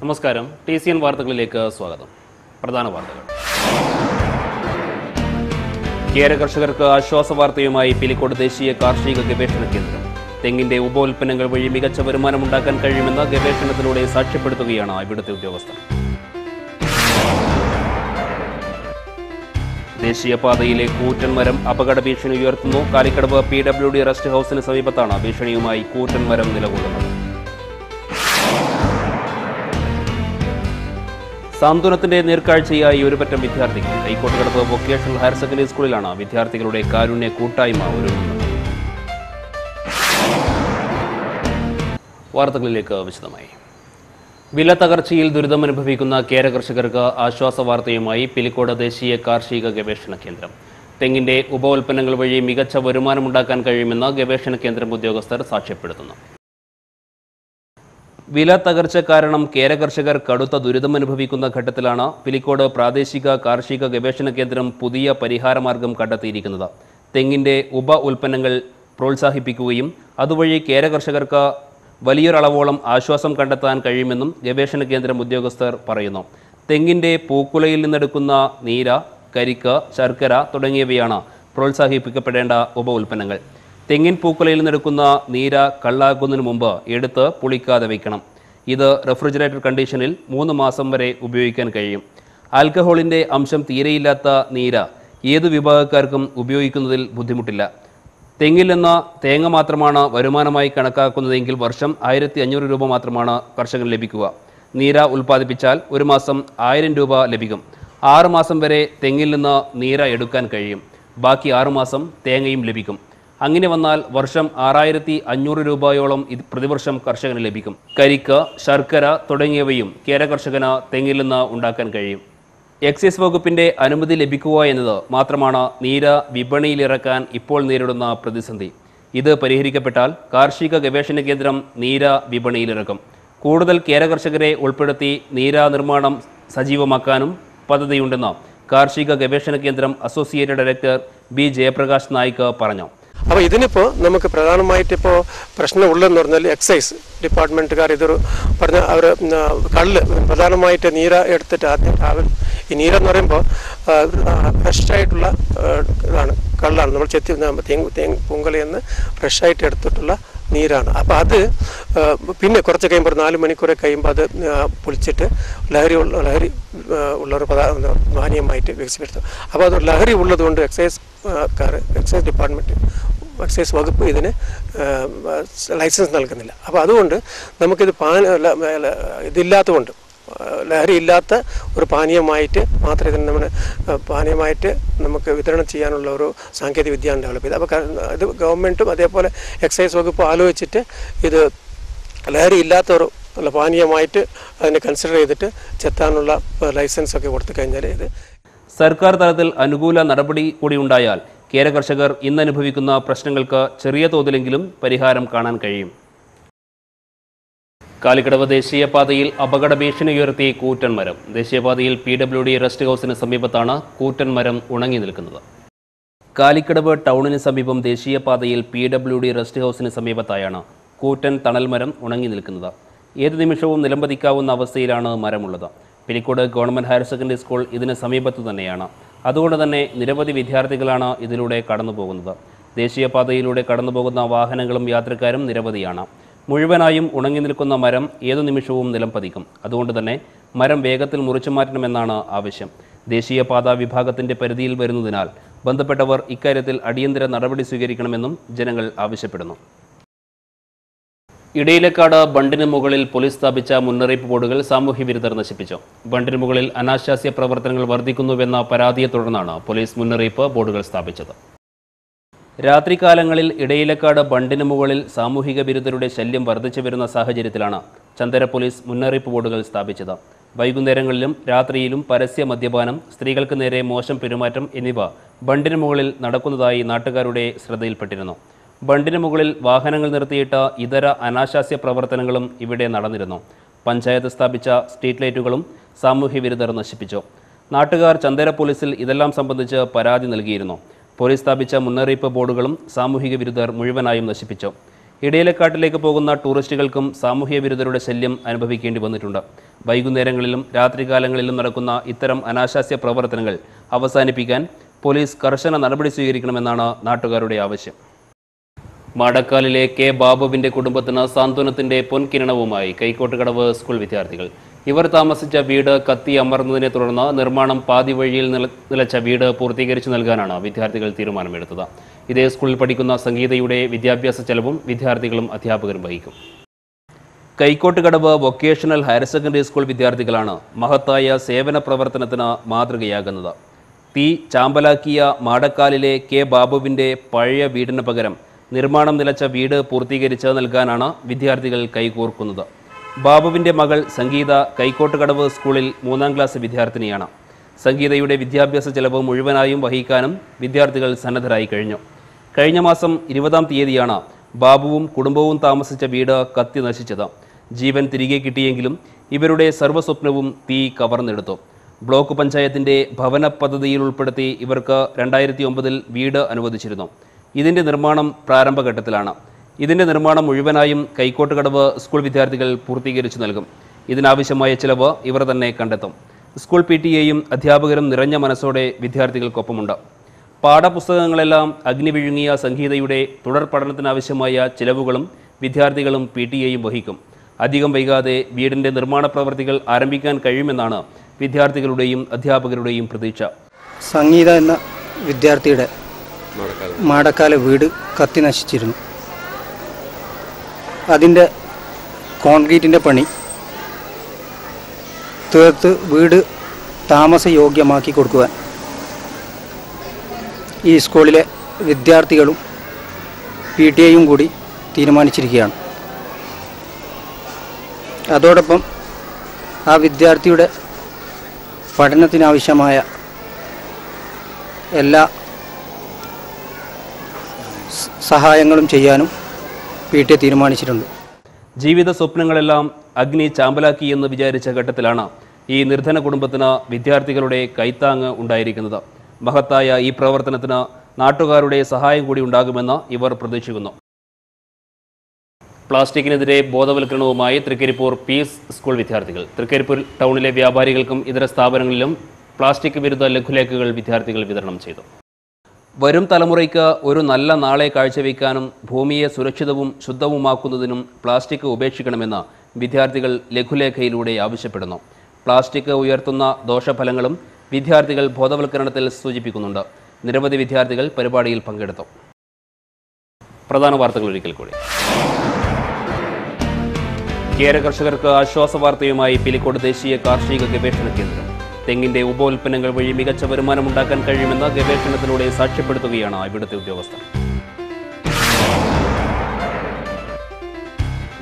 നമസ്കാരം. TCN വാർത്തകളിലേക്ക് സ്വാഗതം. പ്രധാന വാർത്തകൾ. കേര കർഷകർക്ക് ആശ്വാസ വാർത്തയുമായി പിലിക്കോട് ദേശീയ കാർഷിക ഗവേഷണ കേന്ദ്രം. തെങ്ങിന്റെ ഉപോൽപ്പന്നങ്ങൾ വഴി മികച്ച വരുമാനമുണ്ടാക്കാൻ കഴിയുമെന്ന് ഗവേഷണത്തിലൂടെ സാക്ഷ്യപ്പെടുത്തുകയാണ് ഇവിടുത്തെ ഉദ്യോഗസ്ഥർ. ദേശീയപാതയിലെ കൂറ്റൻ മരം അപകട ഭീഷണി ഉയർത്തുന്നു. കാലിക്കടവ് PWD റെസ്റ്റ് ഹൌസിന് സമീപത്താണ് ഭീഷണിയുമായി കൂറ്റൻ മരം നിലകൊള്ളുന്നത്. സാന്ത്വനത്തിന്റെ നേർക്കാഴ്ചയായി ഒരുപറ്റം വിദ്യാർത്ഥികൾ. കൈക്കോട്ടുകടവ് വൊക്കേഷണൽ ഹയർ സെക്കൻഡറി സ്കൂളിലാണ് വിദ്യാർത്ഥികളുടെ കാരുണ്യ കൂട്ടായ്മ ഒരുങ്ങുന്നത്. വാർത്തകളിലേക്ക് വിശദമായി. വില തകർച്ചയിൽ ദുരിതമനുഭവിക്കുന്ന കേര കർഷകർക്ക് ആശ്വാസ വാർത്തയുമായി പിലിക്കോട് ദേശീയ കാർഷിക ഗവേഷണ കേന്ദ്രം. തെങ്ങിന്റെ ഉപോൽപ്പന്നങ്ങൾ വഴി മികച്ച വരുമാനമുണ്ടാക്കാൻ കഴിയുമെന്ന് ഗവേഷണ കേന്ദ്രം ഉദ്യോഗസ്ഥർ സാക്ഷ്യപ്പെടുത്തുന്നു. വില തകർച്ച കാരണം കേര കർഷകർ കടുത്ത ദുരിതമനുഭവിക്കുന്ന ഘട്ടത്തിലാണ് പിലിക്കോട് പ്രാദേശിക കാർഷിക ഗവേഷണ കേന്ദ്രം പുതിയ പരിഹാരമാർഗം കണ്ടെത്തിയിരിക്കുന്നത്. തെങ്ങിന്റെ ഉപ ഉൽപ്പന്നങ്ങൾ പ്രോത്സാഹിപ്പിക്കുകയും അതുവഴി കേര കർഷകർക്ക് വലിയൊരളവോളം ആശ്വാസം കണ്ടെത്താൻ കഴിയുമെന്നും ഗവേഷണ കേന്ദ്രം ഉദ്യോഗസ്ഥർ പറയുന്നു. തെങ്ങിന്റെ പൂക്കുലയിൽ നിന്നെടുക്കുന്ന നീര, കരിക്ക്, ശർക്കര തുടങ്ങിയവയാണ് പ്രോത്സാഹിപ്പിക്കപ്പെടേണ്ട ഉപ ഉൽപ്പന്നങ്ങൾ. തെങ്ങിൻ പൂക്കുലയിൽ നിന്നെടുക്കുന്ന നീര കള്ളാക്കുന്നതിന് മുമ്പ് എടുത്ത് പുളിക്കാതെ വയ്ക്കണം. ഇത് റെഫ്രിജറേറ്റർ കണ്ടീഷനിൽ 3 മാസം വരെ ഉപയോഗിക്കാൻ കഴിയും. ആൽക്കഹോളിൻ്റെ അംശം തീരെയില്ലാത്ത നീര ഏതു വിഭാഗക്കാർക്കും ഉപയോഗിക്കുന്നതിൽ ബുദ്ധിമുട്ടില്ല. തെങ്ങിൽ നിന്ന് തേങ്ങ മാത്രമാണ് വരുമാനമായി കണക്കാക്കുന്നതെങ്കിൽ വർഷം 1500 രൂപ മാത്രമാണ് കർഷകന് ലഭിക്കുക. നീര ഉൽപ്പാദിപ്പിച്ചാൽ ഒരു മാസം 1000 രൂപ ലഭിക്കും. 6 മാസം വരെ തെങ്ങിൽ നിന്ന് നീര എടുക്കാൻ കഴിയും. ബാക്കി 6 മാസം തേങ്ങയും ലഭിക്കും. അങ്ങനെ വന്നാൽ വർഷം 6500 രൂപയോളം പ്രതിവർഷം കർഷകന് ലഭിക്കും. കരിക്ക്, ശർക്കര തുടങ്ങിയവയും കേര കർഷകന് തെങ്ങിൽ നിന്ന് ഉണ്ടാക്കാൻ കഴിയും. എക്സൈസ് വകുപ്പിന്റെ അനുമതി ലഭിക്കുക എന്നത് മാത്രമാണ് നീര വിപണിയിലിറക്കാൻ ഇപ്പോൾ നേരിടുന്ന പ്രതിസന്ധി. ഇത് പരിഹരിക്കപ്പെട്ടാൽ കാർഷിക ഗവേഷണ കേന്ദ്രം നീര വിപണിയിലിറക്കും. കൂടുതൽ കേര കർഷകരെ ഉൾപ്പെടുത്തി നീര നിർമ്മാണം സജീവമാക്കാനും പദ്ധതിയുണ്ടെന്ന് കാർഷിക ഗവേഷണ കേന്ദ്രം associate director B. Jayaprakash Naik പറഞ്ഞു. അപ്പോൾ ഇതിനിപ്പോൾ നമുക്ക് പ്രധാനമായിട്ടിപ്പോൾ പ്രശ്നമുള്ളതെന്ന് പറഞ്ഞാൽ എക്സൈസ് ഡിപ്പാർട്ട്മെൻറ്റുകാർ ഇതൊരു പറഞ്ഞ അവർ കള്ള് പ്രധാനമായിട്ട് നീര എടുത്തിട്ട് ആദ്യം ഈ നീരെന്ന് പറയുമ്പോൾ ഫ്രഷായിട്ടുള്ള ഇതാണ്, കള്ളാണ്. നമ്മൾ പൂങ്കലയിൽ നിന്ന് ഫ്രഷായിട്ട് എടുത്തിട്ടുള്ള നീരാണ്. അപ്പോൾ അത് പിന്നെ കുറച്ച് കഴിയുമ്പോൾ 4 മണിക്കൂർ കഴിയുമ്പോൾ അത് പൊളിച്ചിട്ട് ലഹരി ഉള്ളൊരു പാനീയമായിട്ട് വികസിപ്പിച്ചെടുത്തു. അപ്പോൾ അത് ലഹരി ഉള്ളതുകൊണ്ട് എക്സൈസ് ഡിപ്പാർട്ട്മെൻറ്റ് എക്സൈസ് വകുപ്പ് ഇതിന് ലൈസൻസ് നൽകുന്നില്ല. അപ്പോൾ അതുകൊണ്ട് നമുക്കിത് ഇതില്ലാത്തതുകൊണ്ട് ലഹരി ഇല്ലാത്ത ഒരു പാനീയമായിട്ട് മാത്രമേ ഇതിന് നമ്മൾ പാനീയമായിട്ട് നമുക്ക് വിതരണം ചെയ്യാനുള്ള ഒരു സാങ്കേതിക വിദ്യയാണ് ഡെവലപ്പ് ചെയ്തത്. അപ്പോൾ ഇത് ഗവൺമെൻറ്റും അതേപോലെ എക്സൈസ് വകുപ്പ് ആലോചിച്ചിട്ട് ഇത് ലഹരി ഇല്ലാത്ത ഒരു പാനീയമായിട്ട് അതിനെ കൺസിഡർ ചെയ്തിട്ട് ചെത്താനുള്ള ലൈസൻസ് ഒക്കെ കൊടുത്തു കഴിഞ്ഞാൽ ഇത് സർക്കാർ തലത്തിൽ അനുകൂല നടപടി കൂടി ഉണ്ടായാൽ കേര കർഷകർ ഇന്നനുഭവിക്കുന്ന പ്രശ്നങ്ങൾക്ക് ചെറിയ തോതിലെങ്കിലും പരിഹാരം കാണാൻ കഴിയും. കാലിക്കടവ് ദേശീയപാതയിൽ അപകട ഭീഷണി ഉയർത്തി കൂറ്റൻ മരം. ദേശീയപാതയിൽ PWD റെസ്റ്റ് ഹൌസിന് സമീപത്താണ് കൂറ്റൻ മരം ഉണങ്ങി നിൽക്കുന്നത്. കാലിക്കടവ് ടൗണിന് സമീപം ദേശീയപാതയിൽ PWD റെസ്റ്റ് ഹൌസിന് സമീപത്തായാണ് കൂറ്റൻ തണൽ മരം ഉണങ്ങി നിൽക്കുന്നത്. ഏതു നിമിഷവും നിലംപതിക്കാവുന്ന അവസ്ഥയിലാണ് മരമുള്ളത്. Pilicode government higher secondary school ഇതിന് സമീപത്ത് തന്നെയാണ്. അതുകൊണ്ട് തന്നെ നിരവധി വിദ്യാർത്ഥികളാണ് ഇതിലൂടെ കടന്നു പോകുന്നത്. ദേശീയപാതയിലൂടെ കടന്നുപോകുന്ന വാഹനങ്ങളും യാത്രക്കാരും നിരവധിയാണ്. മുഴുവനായും ഉണങ്ങി നിൽക്കുന്ന മരം ഏതു നിമിഷവും നിലംപതിക്കും. അതുകൊണ്ട് തന്നെ മരം വേഗത്തിൽ മുറിച്ചു മാറ്റണമെന്നാണ് ആവശ്യം. ദേശീയപാത വിഭാഗത്തിൻ്റെ പരിധിയിൽ വരുന്നതിനാൽ ബന്ധപ്പെട്ടവർ ഇക്കാര്യത്തിൽ അടിയന്തര നടപടി സ്വീകരിക്കണമെന്നും ജനങ്ങൾ ആവശ്യപ്പെടുന്നു. ഇടയിലക്കാട് ബണ്ടിന് മുകളിൽ പോലീസ് സ്ഥാപിച്ച മുന്നറിയിപ്പ് ബോർഡുകൾ സാമൂഹ്യ വിരുദ്ധർ നശിപ്പിച്ചു. ബണ്ടിന് മുകളിൽ അനാശാസ്യ പ്രവർത്തനങ്ങൾ വർദ്ധിക്കുന്നുവെന്ന പരാതിയെ തുടർന്നാണ് പോലീസ് മുന്നറിയിപ്പ് ബോർഡുകൾ സ്ഥാപിച്ചത്. രാത്രികാലങ്ങളിൽ ഇടയിലക്കാട് ബണ്ടിന് മുകളിൽ സാമൂഹിക വിരുദ്ധരുടെ ശല്യം വർദ്ധിച്ചു വരുന്ന സാഹചര്യത്തിലാണ് ചന്ദര പോലീസ് മുന്നറിയിപ്പ് ബോർഡുകൾ സ്ഥാപിച്ചത്. വൈകുന്നേരങ്ങളിലും രാത്രിയിലും പരസ്യ മദ്യപാനം, സ്ത്രീകൾക്ക് നേരെ മോശം പെരുമാറ്റം എന്നിവ ബണ്ടിന് മുകളിൽ നടക്കുന്നതായി നാട്ടുകാരുടെ ശ്രദ്ധയിൽപ്പെട്ടിരുന്നു. ബണ്ടിന് മുകളിൽ വാഹനങ്ങൾ നിർത്തിയിട്ട ഇതര അനാശാസ്യ പ്രവർത്തനങ്ങളും ഇവിടെ നടന്നിരുന്നു. പഞ്ചായത്ത് സ്ഥാപിച്ച സ്ട്രീറ്റ് ലൈറ്റുകളും സാമൂഹ്യ വിരുദ്ധർ നശിപ്പിച്ചു. നാട്ടുകാർ ചന്ദര പോലീസിൽ ഇതെല്ലാം സംബന്ധിച്ച് പരാതി നൽകിയിരുന്നു. പോലീസ് സ്ഥാപിച്ച മുന്നറിയിപ്പ് ബോർഡുകളും സാമൂഹിക വിരുദ്ധർ മുഴുവനായും നശിപ്പിച്ചു. ഇടയിലക്കാട്ടിലേക്ക് പോകുന്ന ടൂറിസ്റ്റുകൾക്കും സാമൂഹ്യ വിരുദ്ധരുടെ ശല്യം അനുഭവിക്കേണ്ടി വന്നിട്ടുണ്ട്. വൈകുന്നേരങ്ങളിലും രാത്രികാലങ്ങളിലും നടക്കുന്ന ഇത്തരം അനാശാസ്യ പ്രവർത്തനങ്ങൾ അവസാനിപ്പിക്കാൻ പോലീസ് കർശന നടപടി സ്വീകരിക്കണമെന്നാണ് നാട്ടുകാരുടെ ആവശ്യം. മാടക്കാലിലെ കെ ബാബുവിന്റെ കുടുംബത്തിന് സാന്ത്വനത്തിന്റെ പൊൻകിരണവുമായി കൈക്കോട്ടുകടവ് സ്കൂൾ വിദ്യാർത്ഥികൾ. ഇവർ താമസിച്ച വീട് കത്തി അമർന്നതിനെ തുടർന്ന് നിർമ്മാണം പാതി വഴിയിൽ നിലച്ച വീട് പൂർത്തീകരിച്ചു നൽകാനാണ് വിദ്യാർത്ഥികൾ തീരുമാനമെടുത്തത്. ഇതേ സ്കൂളിൽ പഠിക്കുന്ന സംഗീതയുടെ വിദ്യാഭ്യാസ ചെലവും വിദ്യാർത്ഥികളും അധ്യാപകരും വഹിക്കും. Kaikottukadavu vocational higher secondary school വിദ്യാർത്ഥികളാണ് മഹത്തായ സേവന പ്രവർത്തനത്തിന് മാതൃകയാകുന്നത്. തീ ചാമ്പലാക്കിയ മാടക്കാലിലെ കെ ബാബുവിന്റെ പഴയ വീടിന് പകരം നിർമ്മാണം നിലച്ച വീട് പൂർത്തീകരിച്ച് നൽകാനാണ് വിദ്യാർത്ഥികൾ കൈകോർക്കുന്നത്. ബാബുവിന്റെ മകൾ സംഗീത കൈക്കോട്ടുകടവ് സ്കൂളിൽ 3ാം ക്ലാസ് വിദ്യാർത്ഥിനിയാണ്. സംഗീതയുടെ വിദ്യാഭ്യാസ ചെലവ് മുഴുവനായും വഹിക്കാനും വിദ്യാർത്ഥികൾ സന്നദ്ധരായി കഴിഞ്ഞു. കഴിഞ്ഞ മാസം 20-ാം തീയതിയാണ് ബാബുവും കുടുംബവും താമസിച്ച വീട് കത്തി നശിച്ചത്. ജീവൻ തിരികെ കിട്ടിയെങ്കിലും ഇവരുടെ സർവ്വസ്വപ്നവും തീ കവർന്നെടുത്തു. ബ്ലോക്ക് പഞ്ചായത്തിന്റെ ഭവന പദ്ധതിയിൽ ഉൾപ്പെടുത്തി ഇവർക്ക് 2009-ൽ വീട് അനുവദിച്ചിരുന്നു. ഇതിന്റെ നിർമ്മാണം പ്രാരംഭഘട്ടത്തിലാണ്. ഇതിന്റെ നിർമ്മാണം മുഴുവനായും കൈക്കോട്ടുകടവ് സ്കൂൾ വിദ്യാർത്ഥികൾ പൂർത്തീകരിച്ചു നൽകും. ഇതിനാവശ്യമായ ചിലവ് ഇവർ തന്നെ കണ്ടെത്തും. സ്കൂൾ PTA-യും അധ്യാപകരും നിറഞ്ഞ മനസ്സോടെ വിദ്യാർത്ഥികൾക്കൊപ്പമുണ്ട്. പാഠപുസ്തകങ്ങളെല്ലാം അഗ്നി വിഴുങ്ങിയ സംഗീതയുടെ തുടർ പഠനത്തിനാവശ്യമായ ചിലവുകളും വിദ്യാർത്ഥികളും PTA-യും വഹിക്കും. അധികം വൈകാതെ വീടിന്റെ നിർമ്മാണ പ്രവൃത്തികൾ ആരംഭിക്കാൻ കഴിയുമെന്നാണ് വിദ്യാർത്ഥികളുടെയും അധ്യാപകരുടെയും പ്രതീക്ഷ. സംഗീത എന്ന വിദ്യാർത്ഥിയുടെ മാടക്കാല വീട് കത്തി നശിച്ചിരുന്നു. അതിൻ്റെ കോൺക്രീറ്റിൻ്റെ പണി തീർത്ത് വീട് താമസയോഗ്യമാക്കി കൊടുക്കുവാൻ ഈ സ്കൂളിലെ വിദ്യാർത്ഥികളും PTA-യും കൂടി തീരുമാനിച്ചിരിക്കുകയാണ്. അതോടൊപ്പം ആ വിദ്യാർത്ഥിയുടെ പഠനത്തിനാവശ്യമായ എല്ലാ സഹായങ്ങളും ചെയ്യാനും PTA തീരുമാനിച്ചിട്ടുണ്ട്. ജീവിത സ്വപ്നങ്ങളെല്ലാം അഗ്നി ചാമ്പലാക്കിയെന്ന് വിചാരിച്ച ഘട്ടത്തിലാണ് ഈ നിർധന കുടുംബത്തിന് വിദ്യാർത്ഥികളുടെ കൈത്താങ്ങ് ഉണ്ടായിരിക്കുന്നത്. മഹത്തായ ഈ പ്രവർത്തനത്തിന് നാട്ടുകാരുടെ സഹായം കൂടി ഉണ്ടാകുമെന്ന് ഇവർ പ്രതീക്ഷിക്കുന്നു. പ്ലാസ്റ്റിക്കിനെതിരെ ബോധവൽക്കരണവുമായി തൃക്കരിപ്പൂർ പീസ് സ്കൂൾ വിദ്യാർത്ഥികൾ. തൃക്കരിപ്പൂർ ടൗണിലെ വ്യാപാരികൾക്കും ഇതര സ്ഥാപനങ്ങളിലും പ്ലാസ്റ്റിക് വിരുദ്ധ ലഘുലേഖകൾ വിദ്യാർത്ഥികൾ വിതരണം ചെയ്തു. വരും തലമുറയ്ക്ക് ഒരു നല്ല നാളെ കാഴ്ചവെക്കാനും ഭൂമിയെ സുരക്ഷിതവും ശുദ്ധവുമാക്കുന്നതിനും പ്ലാസ്റ്റിക് ഉപേക്ഷിക്കണമെന്ന് വിദ്യാർത്ഥികൾ ലഘുലേഖയിലൂടെ ആവശ്യപ്പെടുന്നു. പ്ലാസ്റ്റിക് ഉയർത്തുന്ന ദോഷഫലങ്ങളും വിദ്യാർത്ഥികൾ ബോധവൽക്കരണത്തിൽ സൂചിപ്പിക്കുന്നുണ്ട്. നിരവധി വിദ്യാർത്ഥികൾ പരിപാടിയിൽ പങ്കെടുത്തു. പ്രധാന വാർത്തകൾ ഒരിക്കൽ കൂടി. കേര കർഷകർക്ക് ആശ്വാസ വാർത്തയുമായി പിലിക്കോട് ദേശീയ കാർഷിക ഗവേഷണ കേന്ദ്രം. തെങ്ങിന്റെ ഉപോൽപ്പന്നങ്ങൾ വഴി മികച്ച വരുമാനമുണ്ടാക്കാൻ കഴിയുമെന്ന് ഗവേഷണത്തിലൂടെ സാക്ഷ്യപ്പെടുത്തുകയാണ് ഇവിടുത്തെ ഉദ്യോഗസ്ഥർ.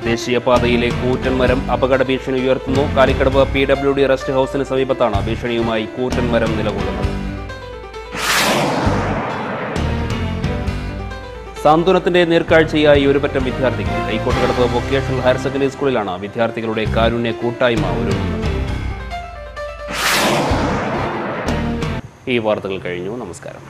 ദേശീയപാതയിലെ കൂറ്റൻ മരം അപകട ഭീഷണി ഉയർത്തുന്നു. കാലിക്കടവ് PWD റെസ്റ്റ് ഹൌസിന് സമീപത്താണ് ഭീഷണിയുമായി കൂറ്റൻ മരം നിലകൊള്ളുന്നത്. സാന്ത്വനത്തിന്റെ നേർക്കാഴ്ചയായി ഒരുപറ്റം വിദ്യാർത്ഥികൾ. കൈക്കോട്ടുകടവ് വൊക്കേഷണൽ ഹയർ സെക്കൻഡറി സ്കൂളിലാണ് വിദ്യാർത്ഥികളുടെ കാരുണ്യ കൂട്ടായ്മ ഒരുങ്ങുന്നത്. ഈ വാർത്തകൾ കഴിഞ്ഞു. നമസ്കാരം.